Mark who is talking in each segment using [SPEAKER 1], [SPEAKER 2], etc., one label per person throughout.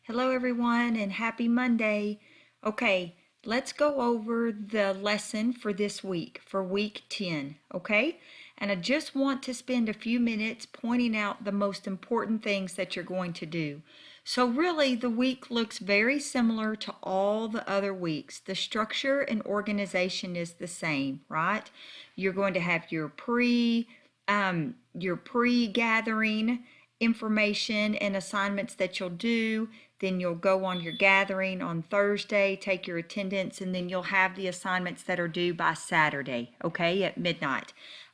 [SPEAKER 1] Hello, everyone, and happy Monday. Okay, let's go over the lesson for this week, for week 10, okay? And I just want to spend a few minutes pointing out the most important things that you're going to do. So, really, the week looks very similar to all the other weeks. The structure and organization is the same, right? You're going to have your pre-gathering information and assignments that you'll do. Then you'll go on your gathering on Thursday, take your attendance, and then you'll have the assignments that are due by Saturday, okay, at midnight.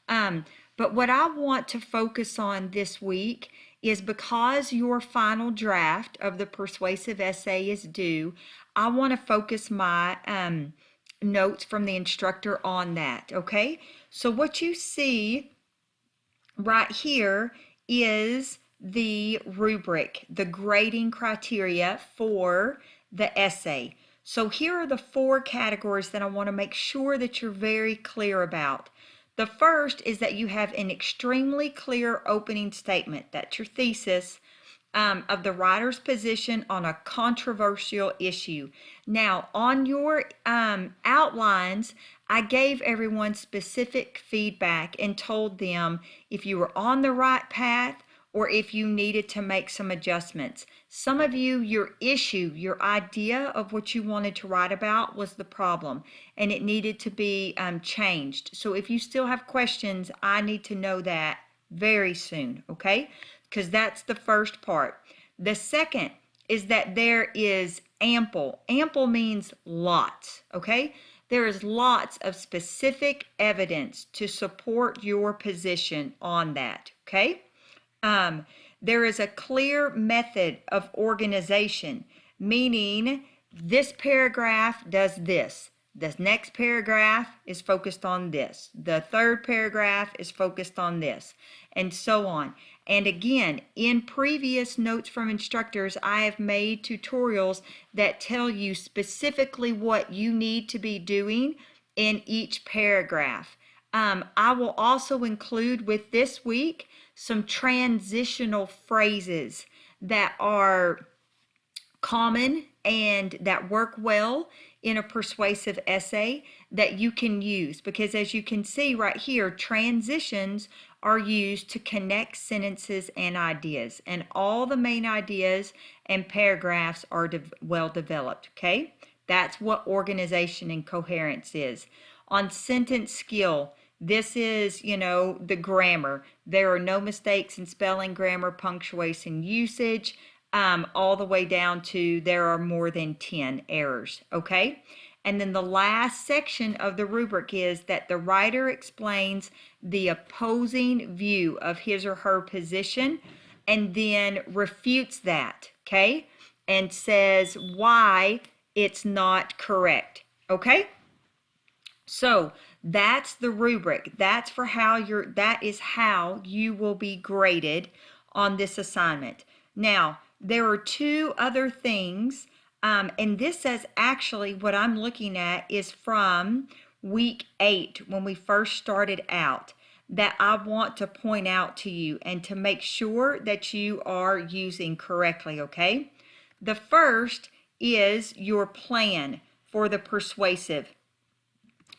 [SPEAKER 1] But what I want to focus on this week is because your final draft of the persuasive essay is due, I want to focus my notes from the instructor on that, okay? So what you see right here is the rubric, the grading criteria for the essay. So here are the four categories that I want to make sure that you're very clear about. The first is that you have an extremely clear opening statement. That's your thesis of the writer's position on a controversial issue. Now, on your outlines, I gave everyone specific feedback and told them if you were on the right path or if you needed to make some adjustments. Some of you, your issue, your idea of what you wanted to write about was the problem, and it needed to be changed. So if you still have questions, I need to know that very soon, okay? Because that's the first part. The second is that there is ample. Ample means lots, okay? There is lots of specific evidence to support your position on that, okay? There is a clear method of organization, meaning this paragraph does this. The next paragraph is focused on this. The third paragraph is focused on this, and so on. And again, in previous notes from instructors, I have made tutorials that tell you specifically what you need to be doing in each paragraph. I will also include with this week some transitional phrases that are common and that work well in a persuasive essay that you can use, because as you can see right here, transitions are used to connect sentences and ideas, and all the main ideas and paragraphs are well developed, okay? That's what organization and coherence is. On sentence skill, this is, the grammar. There are no mistakes in spelling, grammar, punctuation, usage, all the way down to there are more than 10 errors, okay? And then the last section of the rubric is that the writer explains the opposing view of his or her position and then refutes that, okay? And says why it's not correct, okay? So that's the rubric. That is how you will be graded on this assignment. Now, there are two other things, and this says actually what I'm looking at is from week 8 when we first started out, that I want to point out to you and to make sure that you are using correctly, okay? The first is your plan for the persuasive.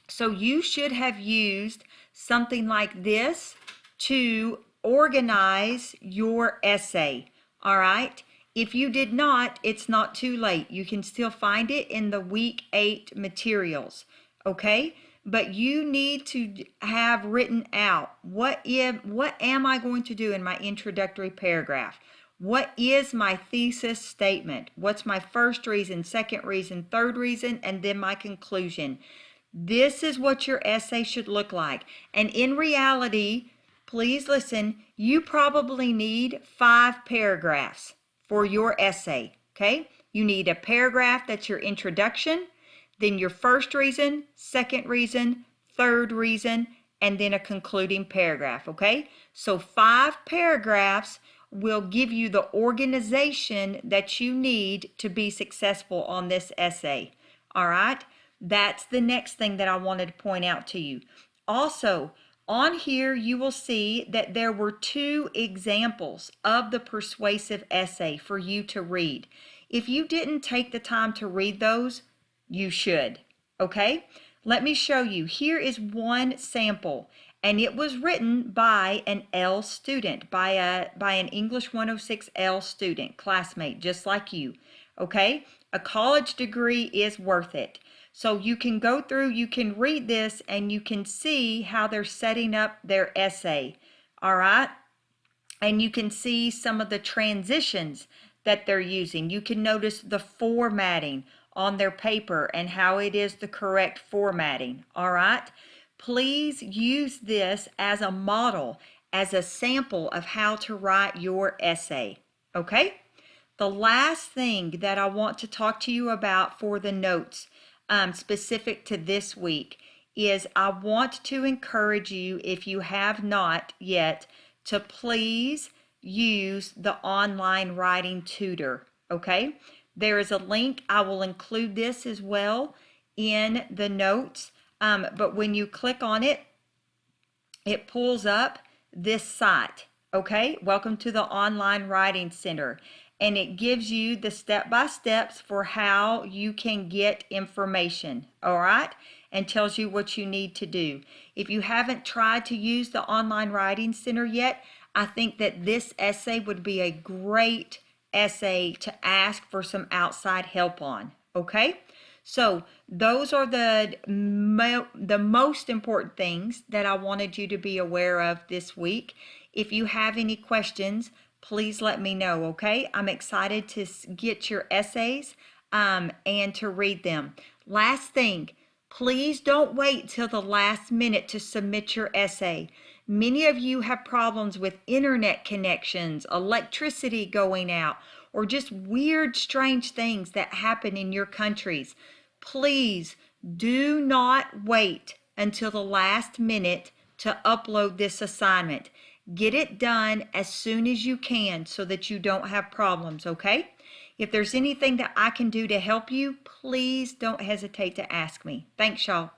[SPEAKER 1] So you should have used something like this to organize your essay, all right? If you did not, it's not too late. You can still find it in the week 8 materials, okay? But you need to have written out what am I going to do in my introductory paragraph? What is my thesis statement? What's my first reason, second reason, third reason, and then my conclusion? This is what your essay should look like. And in reality, please listen, you probably need 5 paragraphs for your essay, okay? You need a paragraph that's your introduction, then your first reason, second reason, third reason, and then a concluding paragraph, okay? So 5 paragraphs will give you the organization that you need to be successful on this essay, all right? That's the next thing that I wanted to point out to you. Also, on here you will see that there were 2 examples of the persuasive essay for you to read. If you didn't take the time to read those, you should, okay? Let me show you. Here is one sample, and it was written by an L student, by an English 106 L student, classmate, just like you, okay? A college degree is worth it. So you can go through, you can read this, and you can see how they're setting up their essay, all right? And you can see some of the transitions that they're using. You can notice the formatting on their paper and how it is the correct formatting, all right? Please use this as a model, as a sample of how to write your essay, okay? The last thing that I want to talk to you about for the notes specific to this week is I want to encourage you, if you have not yet, to please use the online writing tutor, okay? There is a link. I will include this as well in the notes, but when you click on it, it pulls up this site, okay? Welcome to the Online Writing Center. And it gives you the step-by-steps for how you can get information, all right? And tells you what you need to do. If you haven't tried to use the Online Writing Center yet, I think that this essay would be a great essay to ask for some outside help on, okay? So those are the most important things that I wanted you to be aware of this week. If you have any questions, please let me know, okay? I'm excited to get your essays and to read them. Last thing, please don't wait till the last minute to submit your essay. Many of you have problems with internet connections, electricity going out, or just weird, strange things that happen in your countries. Please do not wait until the last minute to upload this assignment. Get it done as soon as you can so that you don't have problems, okay? If there's anything that I can do to help you, please don't hesitate to ask me. Thanks, y'all.